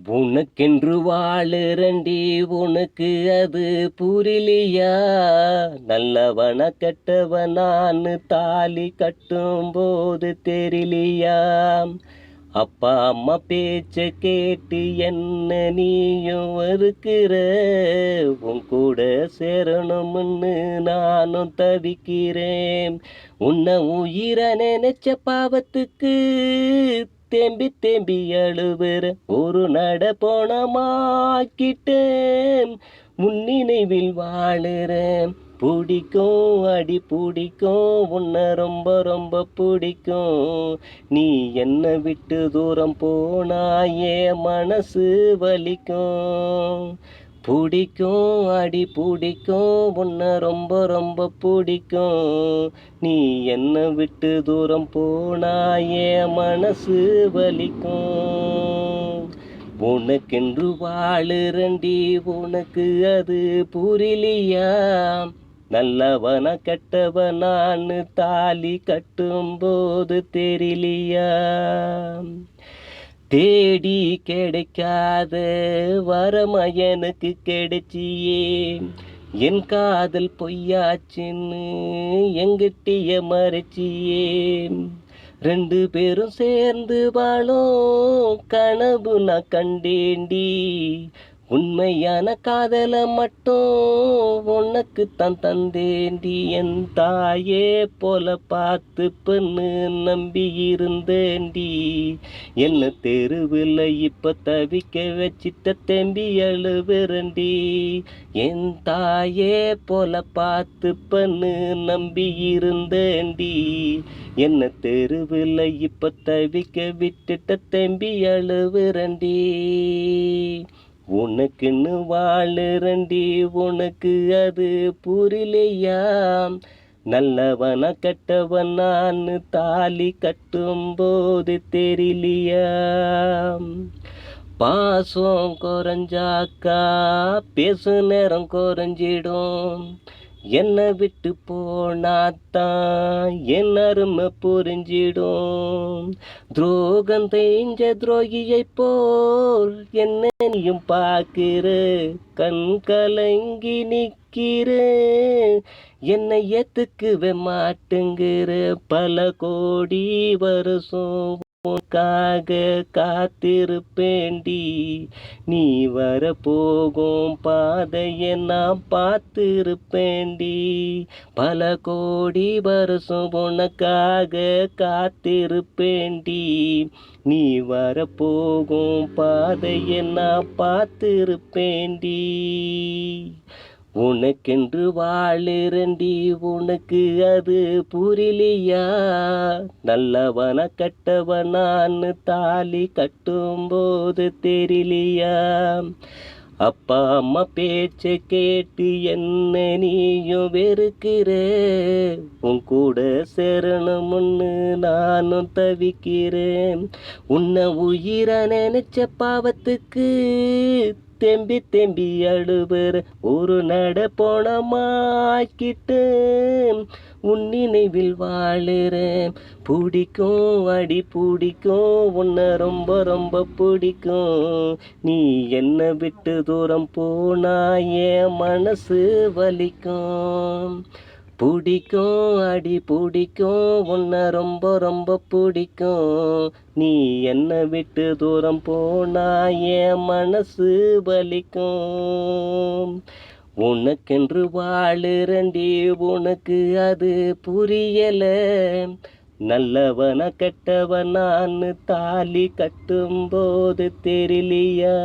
உனக்கென்று வாழுறண்டி உனக்கு அது புரியலையா? நல்லவன கெட்டவனான்னு தாலி கட்டும் போது தெரியலையா? அப்பா அம்மா பேச்ச கேட்டு என்ன நீயும் இருக்கிற, உன் கூட சேரணும்னு நானும் தவிக்கிறேன். உன்னை உயிர நினைச்ச பாவத்துக்கு தேம்பி தேம்பி அழுவுற ஒரு நட போனமாக்கிட்டேன். உன் நினைவில் வாழுறேன். பிடிக்கும் அடி பிடிக்கும் உன்னை ரொம்ப ரொம்ப பிடிக்கும். நீ என்னை விட்டு தூரம் போனா என் மனசு வலிக்கும். பிடிக்கும் அடி பிடிக்கும் உன்னை ரொம்ப ரொம்ப பிடிக்கும். நீ என்னை விட்டு தூரம் போனா என் மனசு வலிக்கும். உனக்கென்று வாழுறண்டி உனக்கு அது புரியலையா? நல்லவன கெட்டவனான்னு தாலி கட்டும் போது தெரியலையா? தேடி கிடைக்காத வரமயனுக்கு கிடைச்சியே, என் காதல் பொய்யாச்சுன்னு எங்கிட்டிய மறைச்சியே. ரெண்டு பேரும் சேர்ந்து வாழும் கனவு நான் கண்டேண்டி. உண்மையான காதலை மட்டும் உனக்கு தான் தந்தேண்டி. என் தாயே போல பார்த்து பெண்ணு நம்பி இருந்தேண்டி. என்ன தெருவில் இப்ப தவிக்க வச்சிட்ட தேம்பி அழுவுறண்டி. என் தாயே போல பார்த்து பெண்ணு நம்பி இருந்தேண்டி. என்ன தெருவில் இப்ப தவிக்க விட்டுட்ட தேம்பி அழுவுறண்டி. உனக்குன்னு வாழுறண்டி உனக்கு அது புரியலையா? நல்லவன கெட்டவனான்னு தாலி கட்டும் போது தெரியலையா? பாசம் குறைஞ்சாக்கா பேசு நேரம் குறைஞ்சிடும். என்னை விட்டு போனாத்தான் என் அருமை புரிஞ்சிடும். துரோகம் தெஞ்ச துரோகியை போல் என்னையும் பார்க்கிற, கண் கலங்கி நிற்கிற. என்னை ஏத்துக்கவே மாட்டேங்கிற. பல கோடி வருஷம் உனக்காக காத்திருப்பேண்டி. நீ வர போகும் பாதையை நான் பார்த்திருப்பேண்டி. பல கோடி வருஷம் உனக்காக காத்திருப்பேண்டி. நீ வர போகும் பாதையை நான் பார்த்திருப்பேண்டி. உனக்கென்று வாழுறண்டி உனக்கு அது புரியலையா? நல்லவன கெட்டவனான்னு தாலி கட்டும் போது தெரியலையா? அப்பா அம்மா பேச்ச கேட்டு என்ன நீயும் வெறுக்கிற, உன் கூட சேரணும்னு நானும் தவிக்கிறேன். உன்னை உயிர நினைச்ச பாவத்துக்கு தேம்பி தேம்பி அழுவுற ஒரு நட போனமாக்கிட்டேன். உன் நினைவில் வாழுறேன். பிடிக்கும் அடி பிடிக்கும் உன்னை ரொம்ப ரொம்ப பிடிக்கும். நீ என்னை விட்டு தூரம் போனா என் மனசு வலிக்கும். பிடிக்கும் அடி பிடிக்கும் உன்னை ரொம்ப ரொம்ப பிடிக்கும். நீ என்னை விட்டு தூரம் போனா என் மனசு வலிக்கும். உனக்கென்று வாழுறண்டி உனக்கு அது புரியல. நல்லவன கெட்டவனான்னு தாலி கட்டும் போது தெரியலையா?